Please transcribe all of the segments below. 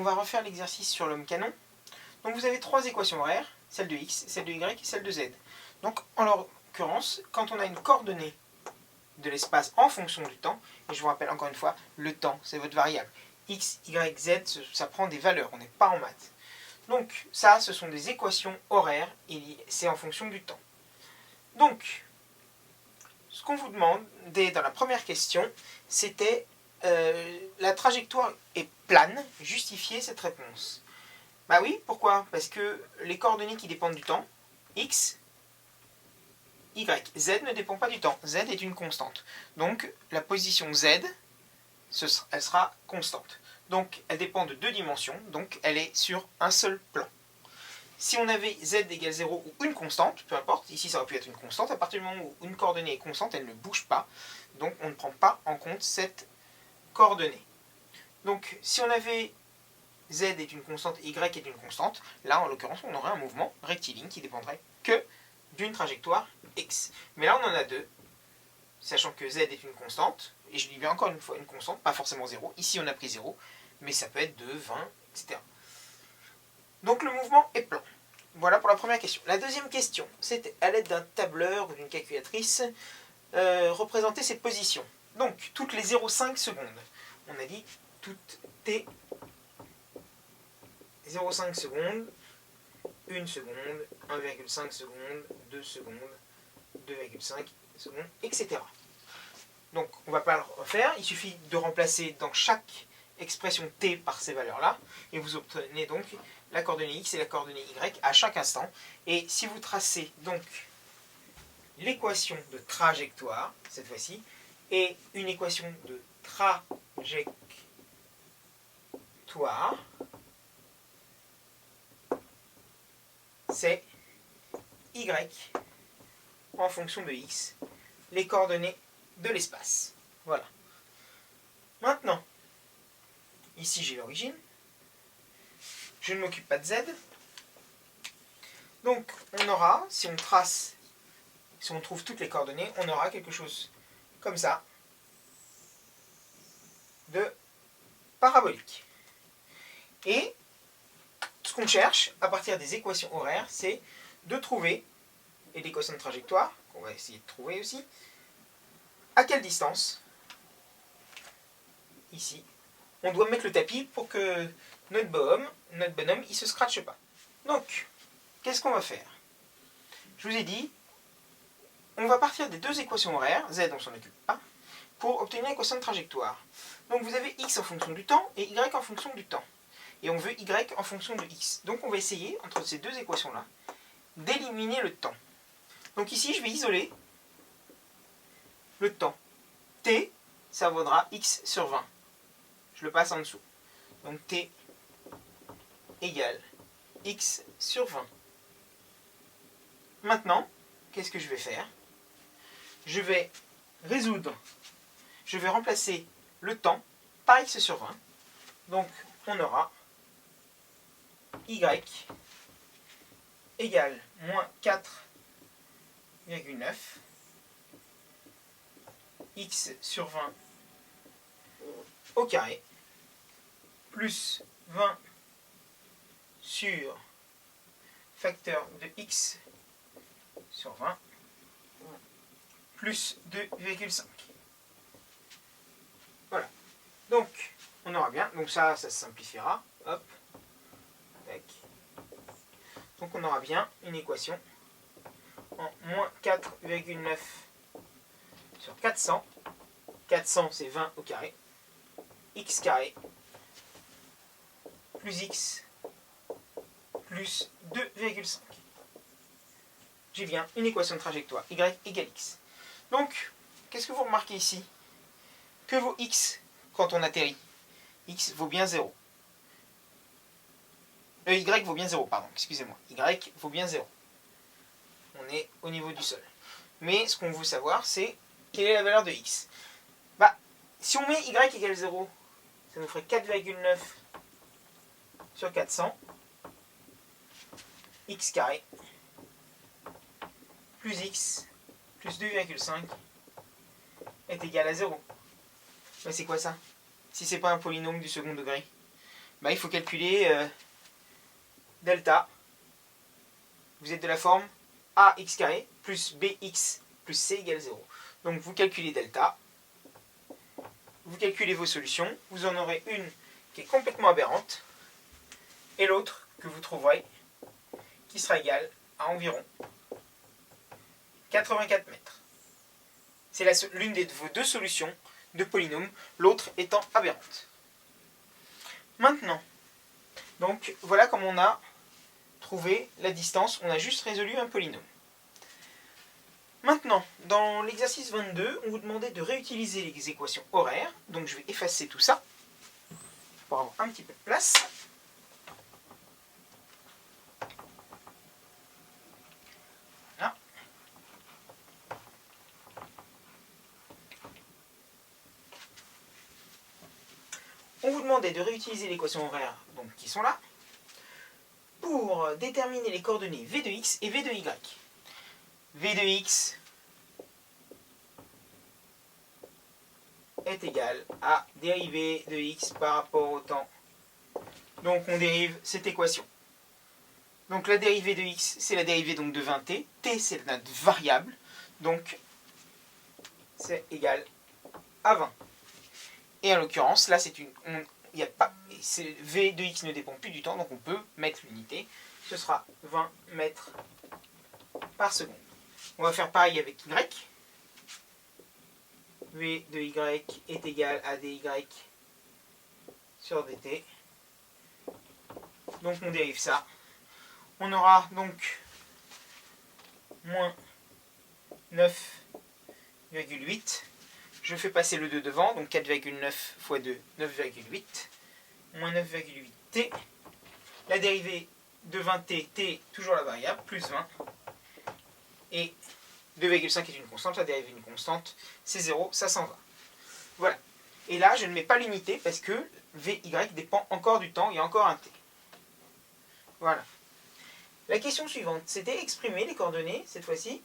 on va refaire l'exercice sur l'homme canon. Donc vous avez trois équations horaires, celle de x, celle de y et celle de z. Donc en l'occurrence, quand on a une coordonnée de l'espace en fonction du temps, et je vous rappelle encore une fois, le temps c'est votre variable. X, y, z, ça prend des valeurs, on n'est pas en maths. Donc ça, ce sont des équations horaires, et c'est en fonction du temps. Donc, ce qu'on vous demandait dans la première question, c'était la trajectoire est plane, justifiez cette réponse. Bah oui, pourquoi? Parce que les coordonnées qui dépendent du temps, x, y, z ne dépend pas du temps. Z est une constante. Donc la position z, elle sera constante. Donc elle dépend de deux dimensions, donc elle est sur un seul plan. Si on avait z égale 0 ou une constante, peu importe, ici ça aurait pu être une constante, à partir du moment où une coordonnée est constante, elle ne bouge pas, donc on ne prend pas en compte cette coordonnée. Donc si on avait z est une constante, y est une constante, là en l'occurrence on aurait un mouvement rectiligne qui dépendrait que d'une trajectoire x. Mais là on en a deux, sachant que z est une constante, et je dis bien encore une fois une constante, pas forcément 0, ici on a pris 0, mais ça peut être 2, 20, etc. Donc le mouvement est plan. Voilà pour la première question. La deuxième question, c'est à l'aide d'un tableur ou d'une calculatrice, représenter ses positions. Donc toutes les 0,5 secondes. On a dit toutes t 0,5 secondes, 1 seconde, 1,5 secondes, 2 secondes, 2,5 secondes, etc. Donc on ne va pas le refaire, il suffit de remplacer dans chaque expression t par ces valeurs-là, et vous obtenez donc la coordonnée x et la coordonnée y à chaque instant. Et si vous tracez donc l'équation de trajectoire, cette fois-ci, et une équation de trajectoire, c'est y en fonction de x, les coordonnées de l'espace. Voilà. Maintenant, ici j'ai l'origine. Je ne m'occupe pas de z. Donc on aura, si on trace, si on trouve toutes les coordonnées, on aura quelque chose comme ça de parabolique. Et ce qu'on cherche à partir des équations horaires, c'est de trouver, et l'équation de trajectoire, qu'on va essayer de trouver aussi, à quelle distance, ici, on doit mettre le tapis pour que notre bonhomme, il ne se scratche pas. Donc, qu'est-ce qu'on va faire? Je vous ai dit, on va partir des deux équations horaires, z on ne s'en occupe pas, pour obtenir l'équation de trajectoire. Donc vous avez x en fonction du temps et y en fonction du temps. Et on veut y en fonction de x. Donc on va essayer, entre ces deux équations-là, d'éliminer le temps. Donc ici, je vais isoler le temps. T, ça vaudra x sur 20. Je le passe en dessous. Donc t égale x sur 20. Maintenant, qu'est-ce que je vais faire? Je vais résoudre, je vais remplacer le temps par x sur 20. Donc on aura y égale moins 4,9 x sur 20 au carré plus 20 sur facteur de x sur 20 plus 2,5. Voilà. Donc, on aura bien, donc ça se simplifiera. Hop. Tac. Donc on aura bien une équation en moins 4,9 sur 400. 400 c'est 20 au carré. X carré plus x plus 2,5. J'ai bien une équation de trajectoire, y égale x. Donc, qu'est-ce que vous remarquez ici? Que vaut x quand on atterrit? X vaut bien 0. Y vaut bien 0, pardon, excusez-moi. Y vaut bien 0. On est au niveau du sol. Mais ce qu'on veut savoir, c'est quelle est la valeur de x. Bah, si on met y égale 0, ça nous ferait 4,9 sur 400, x carré, plus x, plus 2,5, est égal à 0. Mais c'est quoi ça? Si c'est pas un polynôme du second degré? il faut calculer delta. Vous êtes de la forme ax carré plus bx plus c égale 0. Donc vous calculez delta, vous calculez vos solutions, vous en aurez une qui est complètement aberrante et l'autre que vous trouverez qui sera égale à environ 84 mètres. C'est l'une de vos deux solutions de polynôme, l'autre étant aberrante. Maintenant, donc voilà comment on a trouvé la distance, on a juste résolu un polynôme. Maintenant, dans l'exercice 22, on vous demandait de réutiliser les équations horaires, donc je vais effacer tout ça pour avoir un petit peu de place. Voilà. On vous demandait de réutiliser l'équation horaire donc, qui sont là pour déterminer les coordonnées v de x et v de y. v de x est égal à dérivée de x par rapport au temps. Donc on dérive cette équation. Donc la dérivée de x, c'est la dérivée donc, de 20t. T, c'est notre variable. Donc c'est égal à 20. Et en l'occurrence, là, c'est une... y a pas, v de x ne dépend plus du temps, donc on peut mettre l'unité. Ce sera 20 mètres par seconde. On va faire pareil avec y. v de y est égal à dy sur dt. Donc on dérive ça. On aura donc moins 9,8. Je fais passer le 2 devant, donc 4,9 fois 2, 9,8. Moins 9,8t. La dérivée de 20t, t toujours la variable, plus 20. Et 2,5 est une constante, la dérivée d'une constante, c'est 0, ça s'en va. Voilà. Et là, je ne mets pas l'unité parce que vy dépend encore du temps, il y a encore un t. Voilà. La question suivante, c'était exprimer les coordonnées, cette fois-ci,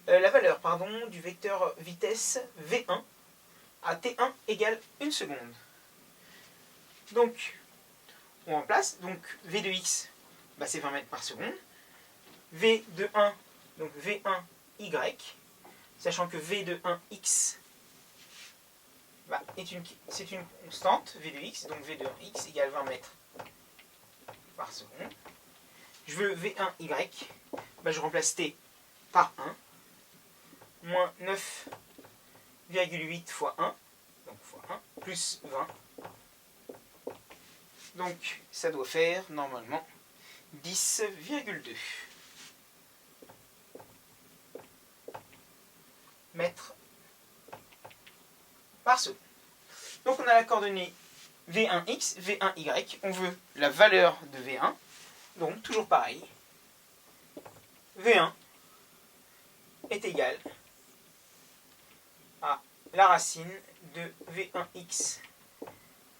la valeur du vecteur vitesse v1 à t1 égale 1 seconde. Donc, on remplace, donc v de x, c'est 20 mètres par seconde. v de 1, donc v1y, sachant que v de 1x, c'est une constante, v de x, donc v de 1x égale 20 mètres par seconde. Je veux v1y, je remplace t par 1, moins 9,8 fois 1, donc fois 1, plus 20. Donc ça doit faire normalement 10,2 mètres par seconde. Donc on a la coordonnée v1x, v1y, on veut la valeur de v1, donc toujours pareil, v1 est égal à la racine de v1x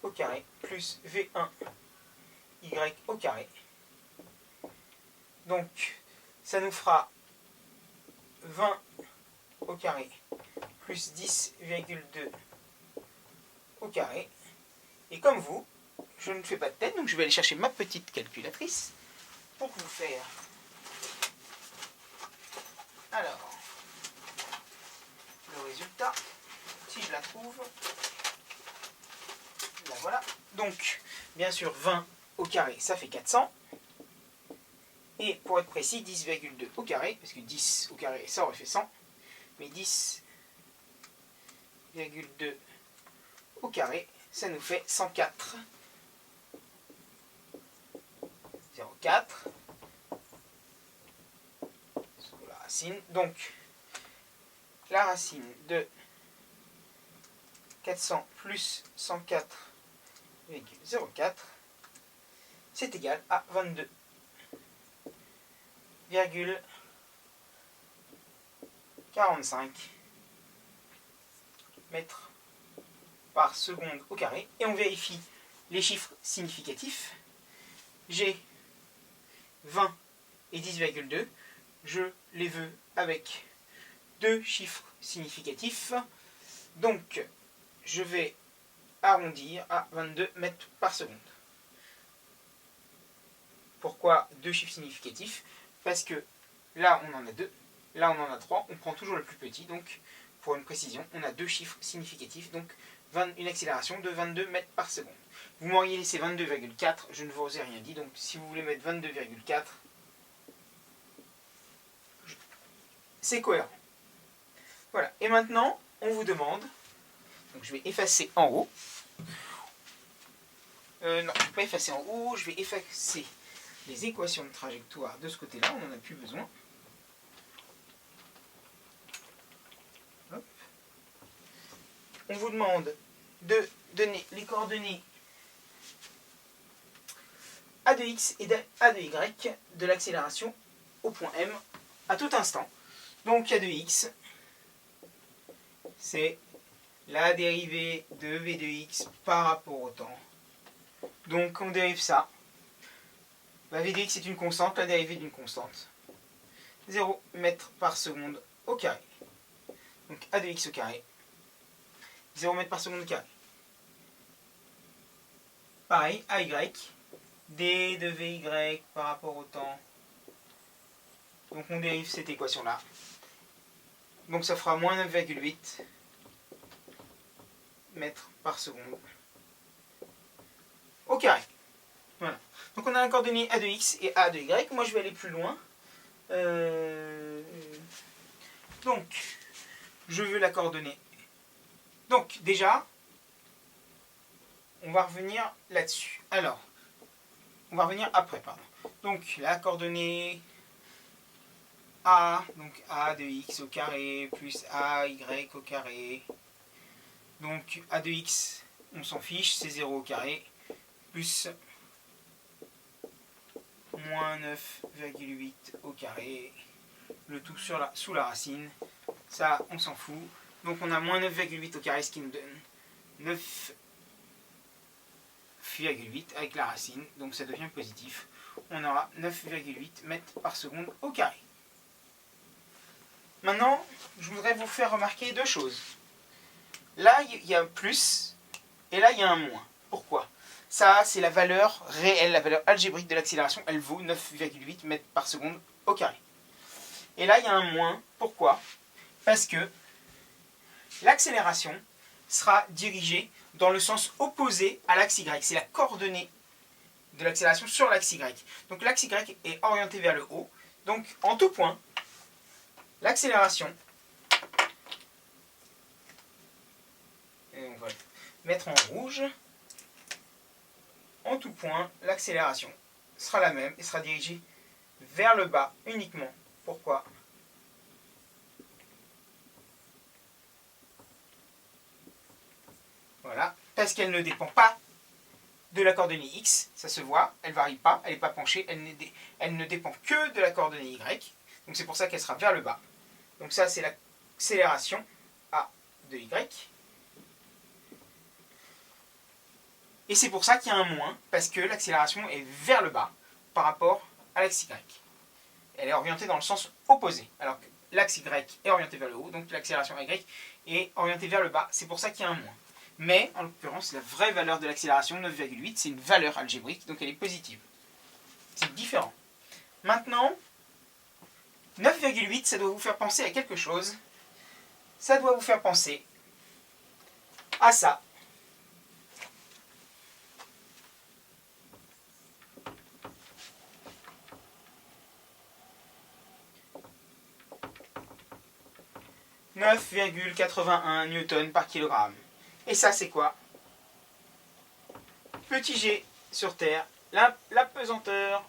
au carré plus v1y au carré. Donc ça nous fera 20 au carré plus 10,2 au carré. Et comme vous, je ne fais pas de tête, donc je vais aller chercher ma petite calculatrice pour vous faire. Alors, le résultat, si je la trouve, la voilà. Donc, bien sûr, 20 au carré, ça fait 400. Et pour être précis, 10,2 au carré, parce que 10 au carré, ça aurait fait 100. Mais 10,2 au carré, ça nous fait 104. 0,4. La racine. Donc, la racine de 400 plus 104,04, c'est égal à 22,45 mètres par seconde au carré. Et on vérifie les chiffres significatifs. J'ai 20 et 10,2. Je les veux avec deux chiffres significatifs. Donc, je vais arrondir à 22 mètres par seconde. Pourquoi deux chiffres significatifs? Parce que là, on en a deux, là, on en a trois, on prend toujours le plus petit, donc pour une précision, on a deux chiffres significatifs, donc une accélération de 22 mètres par seconde. Vous m'auriez laissé 22,4, je ne vous ai rien dit, donc si vous voulez mettre 22,4, c'est cohérent. Voilà, et maintenant, on vous demande, donc je vais effacer en haut, non, je ne vais pas effacer en haut, je vais effacer les équations de trajectoire de ce côté-là, on n'en a plus besoin. Hop. On vous demande de donner les coordonnées A de x et A de y de l'accélération au point M à tout instant. Donc A de x, c'est la dérivée de v de x par rapport au temps. Donc on dérive ça. V de x est une constante, la dérivée d'une constante. 0 mètres par seconde au carré. Donc A de x au carré. 0 mètres par seconde au carré. Pareil, AY, d de Vy par rapport au temps. Donc on dérive cette équation-là. Donc ça fera moins 9,8 mètres par seconde au carré. Voilà. Donc on a un coordonnée A de x et A de y. Moi je vais aller plus loin. Donc, je veux la coordonnée. Donc déjà, on va revenir là-dessus. Alors, on va revenir après, pardon. Donc la coordonnée A, donc A de x au carré, plus AY au carré. Donc A de x, on s'en fiche, c'est 0 au carré, plus moins 9,8 au carré, le tout sous la racine. Ça, on s'en fout. Donc on a moins 9,8 au carré, ce qui nous donne 9,8 avec la racine, donc ça devient positif. On aura 9,8 mètres par seconde au carré. Maintenant, je voudrais vous faire remarquer deux choses. Là, il y a un plus, et là, il y a un moins. Pourquoi? Ça, c'est la valeur réelle, la valeur algébrique de l'accélération. Elle vaut 9,8 mètres par seconde au carré. Et là, il y a un moins. Pourquoi? Parce que l'accélération sera dirigée dans le sens opposé à l'axe Y. C'est la coordonnée de l'accélération sur l'axe Y. Donc l'axe Y est orienté vers le haut. Donc en tout point, l'accélération, et on va le mettre en rouge, en tout point, l'accélération sera la même et sera dirigée vers le bas uniquement. Pourquoi? Voilà, parce qu'elle ne dépend pas de la coordonnée x, ça se voit, elle ne varie pas, elle n'est pas penchée, elle ne dépend que de la coordonnée y, donc c'est pour ça qu'elle sera vers le bas. Donc ça c'est l'accélération A de y, et c'est pour ça qu'il y a un moins, parce que l'accélération est vers le bas par rapport à l'axe y. Elle est orientée dans le sens opposé, alors que l'axe y est orienté vers le haut, donc l'accélération y est orientée vers le bas, c'est pour ça qu'il y a un moins. Mais, en l'occurrence, la vraie valeur de l'accélération, 9,8, c'est une valeur algébrique, donc elle est positive. C'est différent. Maintenant, 9,8, ça doit vous faire penser à quelque chose. Ça doit vous faire penser à ça. « 9,81 newtons par kilogramme. » Et ça, c'est quoi? Petit g sur Terre, la pesanteur,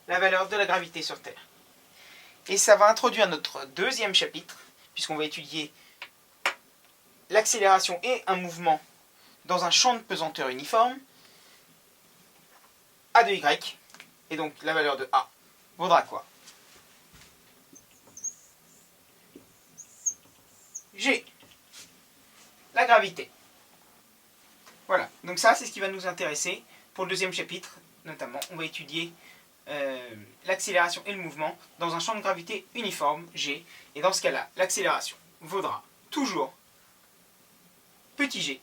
la valeur de la gravité sur Terre. Et ça va introduire notre deuxième chapitre, puisqu'on va étudier l'accélération et un mouvement dans un champ de pesanteur uniforme, A de y, et donc la valeur de A vaudra quoi? G, la gravité. Voilà, donc ça c'est ce qui va nous intéresser pour le deuxième chapitre, notamment on va étudier l'accélération et le mouvement dans un champ de gravité uniforme, G, et dans ce cas-là, l'accélération vaudra toujours petit g